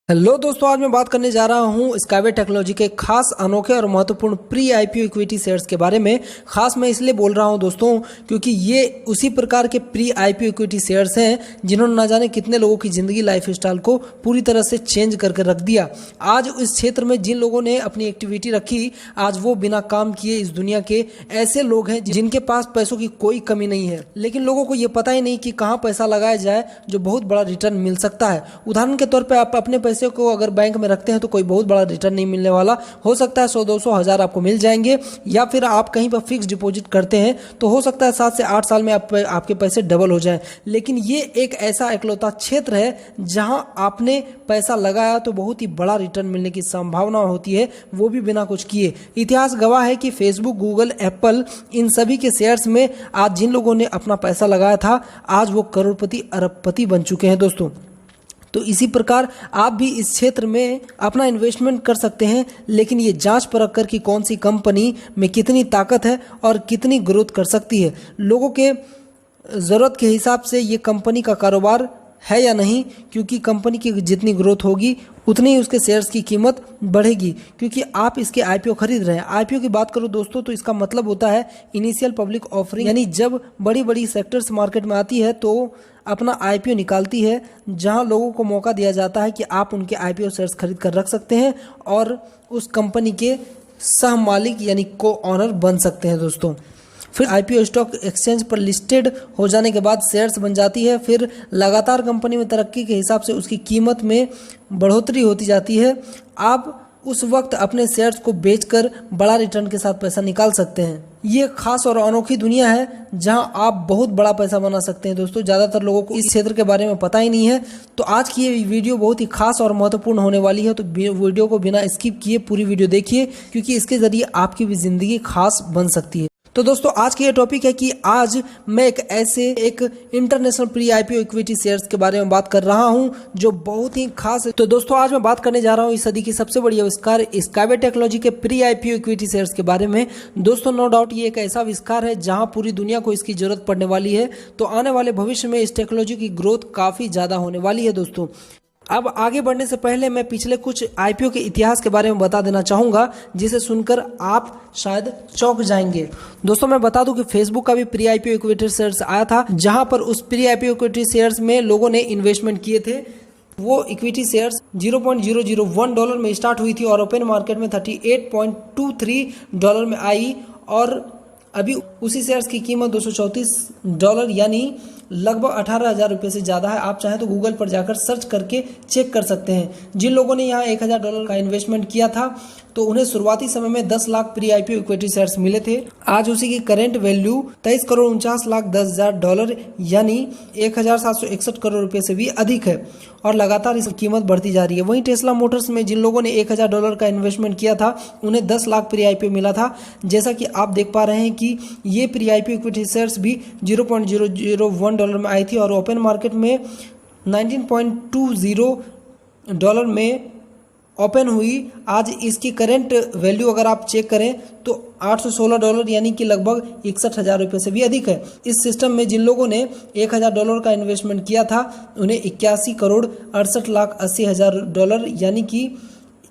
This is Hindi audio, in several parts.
हेलो दोस्तों, आज मैं बात करने जा रहा हूं स्काईवे टेक्नोलॉजी के खास अनोखे और महत्वपूर्ण प्री आईपीओ इक्विटी शेयर्स के बारे में। खास मैं इसलिए बोल रहा हूं दोस्तों क्योंकि ये उसी प्रकार के प्री आईपीओ इक्विटी शेयर्स हैं जिन्होंने ना जाने कितने लोगों की ज़िंदगी लाइफस्टाइल को पूरी तरह से चेंज करके रख दिया। आज इस क्षेत्र में जिन लोगों ने अपनी एक्टिविटी रखी, आज वो बिना काम किए इस दुनिया के ऐसे लोग हैं जिनके पास पैसों की कोई कमी नहीं है, लेकिन लोगों को ये पता ही नहीं कि कहाँ पैसा लगाया जाए जो बहुत बड़ा रिटर्न मिल सकता है। उदाहरण के तौर पर आप अपने पैसे को अगर बैंक में रखते हैं तो कोई बहुत बड़ा रिटर्न नहीं मिलने वाला। हो सकता है 100-200 हज़ार आपको मिल जाएंगे, या फिर आप कहीं पर फिक्स डिपॉजिट करते हैं तो हो सकता है 7 से 8 साल में आपके पैसे डबल हो जाएं। लेकिन ये एक ऐसा इकलौता क्षेत्र है जहां आपने पैसा लगाया तो बहुत ही बड़ा रिटर्न मिलने की संभावना होती है, वो भी बिना कुछ किए। इतिहास गवाह है कि फेसबुक, गूगल, एप्पल, इन सभी के शेयर्स में आज जिन लोगों ने अपना पैसा लगाया था आज वो करोड़पति अरबपति बन चुके हैं दोस्तों। तो इसी प्रकार आप भी इस क्षेत्र में अपना इन्वेस्टमेंट कर सकते हैं, लेकिन ये जांच परख कर कि कौन सी कंपनी में कितनी ताकत है और कितनी ग्रोथ कर सकती है। लोगों के ज़रूरत के हिसाब से ये कंपनी का कारोबार है या नहीं, क्योंकि कंपनी की जितनी ग्रोथ होगी उतनी ही उसके शेयर्स की कीमत बढ़ेगी, क्योंकि आप इसके आईपीओ खरीद रहे हैं। आईपीओ की बात करूं दोस्तों तो इसका मतलब होता है इनिशियल पब्लिक ऑफरिंग, यानी जब बड़ी बड़ी सेक्टर्स मार्केट में आती है तो अपना आईपीओ निकालती है, जहां लोगों को मौका दिया जाता है कि आप उनके आईपीओ शेयर्स खरीद कर रख सकते हैं और उस कंपनी के सह मालिक यानी को ऑनर बन सकते हैं दोस्तों। फिर आईपीओ स्टॉक एक्सचेंज पर लिस्टेड हो जाने के बाद शेयर्स बन जाती है। फिर लगातार कंपनी में तरक्की के हिसाब से उसकी कीमत में बढ़ोतरी होती जाती है। आप उस वक्त अपने शेयर्स को बेचकर बड़ा रिटर्न के साथ पैसा निकाल सकते हैं। ये खास और अनोखी दुनिया है जहां आप बहुत बड़ा पैसा बना सकते हैं दोस्तों। ज़्यादातर लोगों को इस क्षेत्र के बारे में पता ही नहीं है, तो आज की ये वीडियो बहुत ही खास और महत्वपूर्ण होने वाली है। तो वीडियो को बिना स्किप किए पूरी वीडियो देखिए, क्योंकि इसके ज़रिए आपकी भी ज़िंदगी खास बन सकती है। तो दोस्तों आज की ये टॉपिक है कि आज मैं एक international pre IPO equity shares के बारे में बात कर रहा हूं जो बहुत ही खास है। तो दोस्तों आज मैं बात करने जा रहा हूं इस सदी की सबसे बड़ी आविष्कार स्काईवे टेक्नोलॉजी के प्री आईपीओ इक्विटी शेयर्स के बारे में। दोस्तों नो डाउट ये एक ऐसा आविष्कार है जहां पूरी दुनिया को इसकी जरूरत पड़ने वाली है। तो आने वाले भविष्य में इस टेक्नोलॉजी की ग्रोथ काफी ज्यादा होने वाली है दोस्तों। अब आगे बढ़ने से पहले मैं पिछले कुछ आईपीओ के इतिहास के बारे में बता देना चाहूँगा, जिसे सुनकर आप शायद चौंक जाएंगे। दोस्तों मैं बता दूं कि फेसबुक का भी प्री आईपीओ इक्विटी शेयर्स आया था, जहां पर उस प्री आईपीओ इक्विटी शेयर्स में लोगों ने इन्वेस्टमेंट किए थे। वो इक्विटी शेयर्स $0.001 में स्टार्ट हुई थी और ओपन मार्केट में $38.23 में आई, और अभी उसी शेयर्स की कीमत $234 यानी लगभग 18,000 रुपये से ज़्यादा है। आप चाहें तो गूगल पर जाकर सर्च करके चेक कर सकते हैं। जिन लोगों ने यहाँ $1,000 का इन्वेस्टमेंट किया था तो उन्हें शुरुआती समय में 10 lakh pre IPO equity shares मिले थे। आज उसी की करेंट वैल्यू $23,49,10,000 यानी 1,761 करोड़ रुपये से भी अधिक है, और लगातार इसकी कीमत बढ़ती जा रही है। वहीं टेस्ला मोटर्स में जिन लोगों ने $1,000 का इन्वेस्टमेंट किया था उन्हें 10 लाख प्री आईपीओ मिला था। जैसा कि आप देख पा रहे हैं कि ये प्री आईपीओ इक्विटी शेयर्स भी $0.001 में आई थी और ओपन मार्केट में $19.20 में ओपन हुई। आज इसकी करेंट वैल्यू अगर आप चेक करें तो $816 यानी कि लगभग 61,000 रुपये से भी अधिक है। इस सिस्टम में जिन लोगों ने $1,000 का इन्वेस्टमेंट किया था उन्हें $81,68,80,000 यानी कि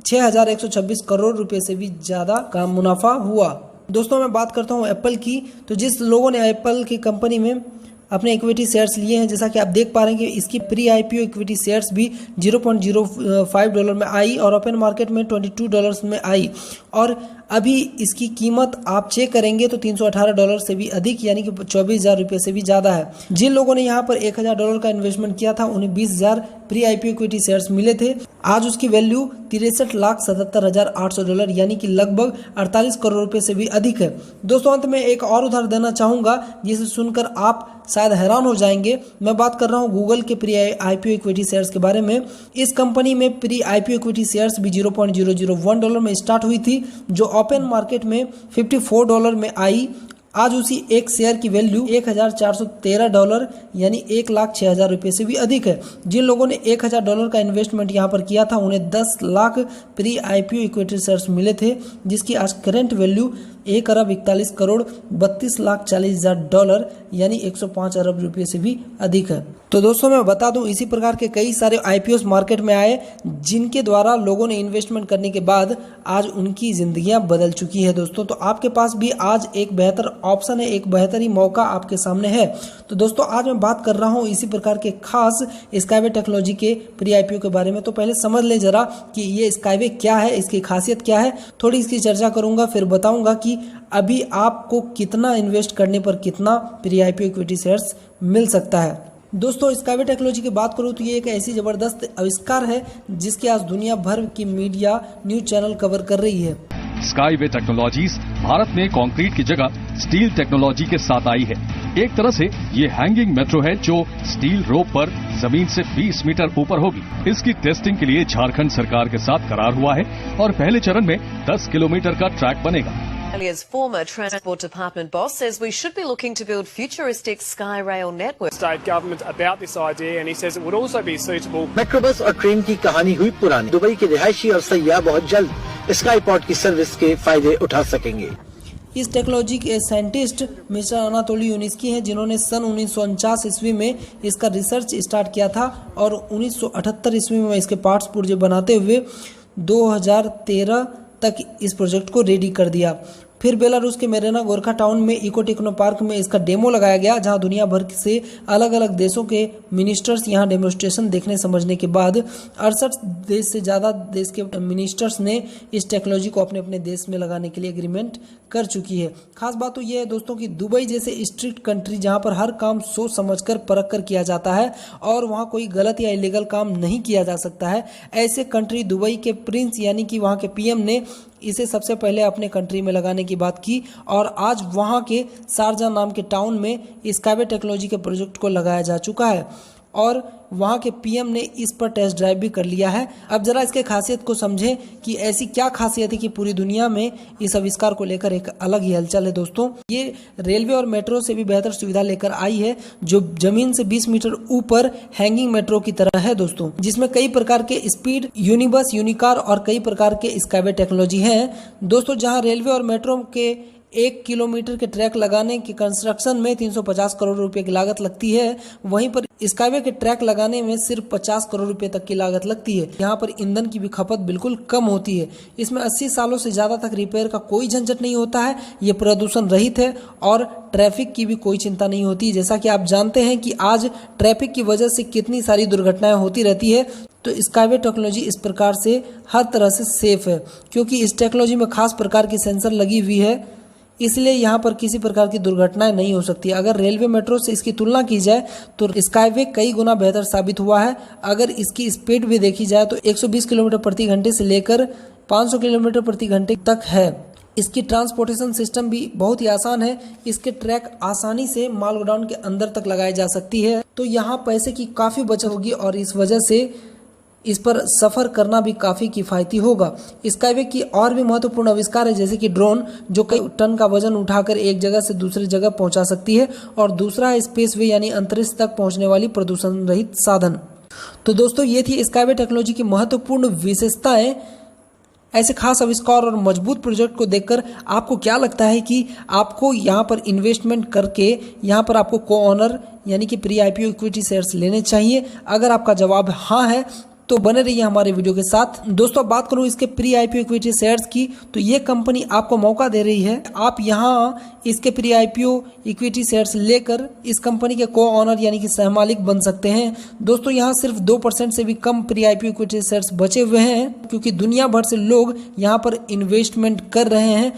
6,126 करोड़ रुपये से भी ज़्यादा का मुनाफा हुआ। दोस्तों मैं बात करता हूँ एप्पल की। तो जिस लोगों ने एप्पल की कंपनी में अपने इक्विटी शेयर्स लिए हैं, जैसा कि आप देख पा रहे हैं कि इसकी प्री आईपीओ इक्विटी शेयर्स भी $0.05 में आई और ओपन मार्केट में $22 में आई, और अभी इसकी कीमत आप चेक करेंगे तो $318 से भी अधिक यानी कि 24,000 रुपये से भी ज़्यादा है। जिन लोगों ने यहाँ पर $1,000 का इन्वेस्टमेंट किया था उन्हें 20,000 प्री आईपीओ इक्विटी शेयर्स मिले थे। आज उसकी वैल्यू $63,77,800 यानी कि लगभग 48 करोड़ रुपये से भी अधिक है। दोस्तों अंत में एक और उदाहरण देना चाहूँगा जिसे सुनकर आप शायद हैरान हो जाएंगे। मैं बात कर रहा हूँ गूगल के प्री आईपीओ इक्विटी शेयर्स के बारे में। इस कंपनी में प्री आईपीओ इक्विटी शेयर्स भी $0.001 में स्टार्ट हुई थी, जो ओपन मार्केट में $54 में आई। आज उसी एक शेयर की वैल्यू $1,413 यानी 1,06,000 रुपये से भी अधिक है। जिन लोगों ने $1,000 का इन्वेस्टमेंट यहाँ पर किया था उन्हें 10 lakh pre IPO equity shares मिले थे, जिसकी आज करेंट वैल्यू $1,41,32,40,000 यानी 105 अरब रुपये से भी अधिक है। तो दोस्तों मैं बता दूं, इसी प्रकार के कई सारे आईपीओ मार्केट में आए जिनके द्वारा लोगों ने इन्वेस्टमेंट करने के बाद आज उनकी जिंदगियां बदल चुकी है दोस्तों। तो आपके पास भी आज एक बेहतर ऑप्शन है, एक बेहतर ही मौका आपके सामने है। तो दोस्तों आज मैं बात कर रहा हूं इसी प्रकार के खास स्काईवे टेक्नोलॉजी के प्री आईपीओ के बारे में। तो पहले समझ ले जरा कि ये स्काईवे क्या है, इसकी खासियत क्या है, थोड़ी इसकी चर्चा करूंगा, फिर बताऊंगा कि अभी आपको कितना इन्वेस्ट करने पर कितना प्री आईपीओ इक्विटी शेयर्स मिल सकता है। दोस्तों स्काईवे टेक्नोलॉजी की बात करूं तो ये एक ऐसी जबरदस्त आविष्कार है जिसकी आज दुनिया भर की मीडिया न्यूज चैनल कवर कर रही है। स्काईवे टेक्नोलॉजीज भारत में कंक्रीट की जगह स्टील टेक्नोलॉजी के साथ आई है। एक तरह से ये हैंगिंग मेट्रो है जो स्टील रोप पर जमीन से 20 मीटर ऊपर होगी। इसकी टेस्टिंग के लिए झारखंड सरकार के साथ करार हुआ है और पहले चरण में 10 किलोमीटर का ट्रैक बनेगा। Australia's former Transport Department boss says we should be looking to build futuristic sky rail networks. State government about this idea and he says it would also be suitable. Metro bus और ट्रेन की कहानी हुई पुरानी। दुबई के रिहायशी और सैयाह बहुत जल्द स्काईपोर्ट की सर्विस के फायदे उठा सकेंगे। इस टेक्नोलॉजी के साइंटिस्ट मिस्टर अनातोली यूनिस्की हैं जिन्होंने सन 1949 ईस्वी में इसका रिसर्च स्टार्ट किया था और 1978 ईस्वी में इसके पार्ट्स पुर्जे बनाते हुए 2013 तक इस प्रोजेक्ट को रेडी कर दिया। फिर बेलारूस के मेरेना गोरखा टाउन में इको टेक्नो पार्क में इसका डेमो लगाया गया, जहां दुनिया भर से अलग अलग देशों के मिनिस्टर्स यहां डेमोन्स्ट्रेशन देखने समझने के बाद 68 देश से ज़्यादा देश के मिनिस्टर्स ने इस टेक्नोलॉजी को अपने अपने देश में लगाने के लिए एग्रीमेंट कर चुकी है। खास बात तो यह है दोस्तों कि दुबई जैसे स्ट्रिक्ट कंट्री जहाँ पर हर काम सोच समझ कर परख कर किया जाता है और वहाँ कोई गलत या इलीगल काम नहीं किया जा सकता है, ऐसे कंट्री दुबई के प्रिंस यानी कि वहाँ के पीएम ने इसे सबसे पहले अपने कंट्री में लगाने की बात की और आज वहाँ के शारजा नाम के टाउन में स्काईवे टेक्नोलॉजी के प्रोजेक्ट को लगाया जा चुका है और वहाँ के पीएम ने इस पर टेस्ट ड्राइव भी कर लिया है। अब जरा इसके खासियत को समझें कि ऐसी क्या खासियत है कि पूरी दुनिया में इस आविष्कार को लेकर एक अलग ही हलचल है। दोस्तों ये रेलवे और मेट्रो से भी बेहतर सुविधा लेकर आई है जो जमीन से 20 मीटर ऊपर हैंगिंग मेट्रो की तरह है दोस्तों, जिसमें कई प्रकार के स्पीड, यूनिबस, यूनिकार और कई प्रकार के स्काईवे टेक्नोलॉजी है दोस्तों। जहाँ रेलवे और मेट्रो के 1 किलोमीटर के ट्रैक लगाने की कंस्ट्रक्शन में 350 करोड़ रुपए की लागत लगती है, वहीं पर स्काईवे के ट्रैक लगाने में सिर्फ 50 करोड़ रुपए तक की लागत लगती है। यहाँ पर ईंधन की भी खपत बिल्कुल कम होती है। इसमें 80 सालों से ज़्यादा तक रिपेयर का कोई झंझट नहीं होता है। ये प्रदूषण रहित है और ट्रैफिक की भी कोई चिंता नहीं होती। जैसा कि आप जानते हैं कि आज ट्रैफिक की वजह से कितनी सारी दुर्घटनाएं होती रहती है, तो स्काईवे टेक्नोलॉजी इस प्रकार से हर तरह से सेफ है क्योंकि इस टेक्नोलॉजी में खास प्रकार की सेंसर लगी हुई है, इसलिए यहाँ पर किसी प्रकार की दुर्घटनाएं नहीं हो सकती। अगर रेलवे मेट्रो से इसकी तुलना की जाए तो स्काईवे कई गुना बेहतर साबित हुआ है। अगर इसकी स्पीड भी देखी जाए तो 120 किलोमीटर प्रति घंटे से लेकर 500 किलोमीटर प्रति घंटे तक है। इसकी ट्रांसपोर्टेशन सिस्टम भी बहुत ही आसान है। इसके ट्रैक आसानी से माल गोडाउन के अंदर तक लगाई जा सकती है, तो यहाँ पैसे की काफ़ी बचत होगी और इस वजह से इस पर सफ़र करना भी काफ़ी किफ़ायती होगा। स्काईवे की और भी महत्वपूर्ण आविष्कार है जैसे कि ड्रोन जो कई टन का वजन उठाकर एक जगह से दूसरी जगह पहुंचा सकती है और दूसरा है स्पेसवे यानी अंतरिक्ष तक पहुंचने वाली प्रदूषण रहित साधन। तो दोस्तों ये थी स्काईवे टेक्नोलॉजी की महत्वपूर्ण विशेषताएं। ऐसे खास आविष्कार और मजबूत प्रोजेक्ट को देखकर आपको क्या लगता है कि आपको यहाँ पर इन्वेस्टमेंट करके यहाँ पर आपको को ऑनर यानी कि प्री आईपीओ इक्विटी शेयर्स लेने चाहिए? अगर आपका जवाब हाँ है तो बने रहिए हमारे वीडियो के साथ। दोस्तों बात करूं इसके प्री आईपीओ इक्विटी शेयर्स की तो ये कंपनी आपको मौका दे रही है, आप यहां इसके प्री आईपीओ इक्विटी शेयर्स लेकर इस कंपनी के को ऑनर यानी कि सहमालिक बन सकते हैं। दोस्तों यहां सिर्फ 2% से भी कम प्री आईपीओ इक्विटी शेयर्स बचे हुए हैं क्योंकि दुनिया भर से लोग यहां पर इन्वेस्टमेंट कर रहे हैं।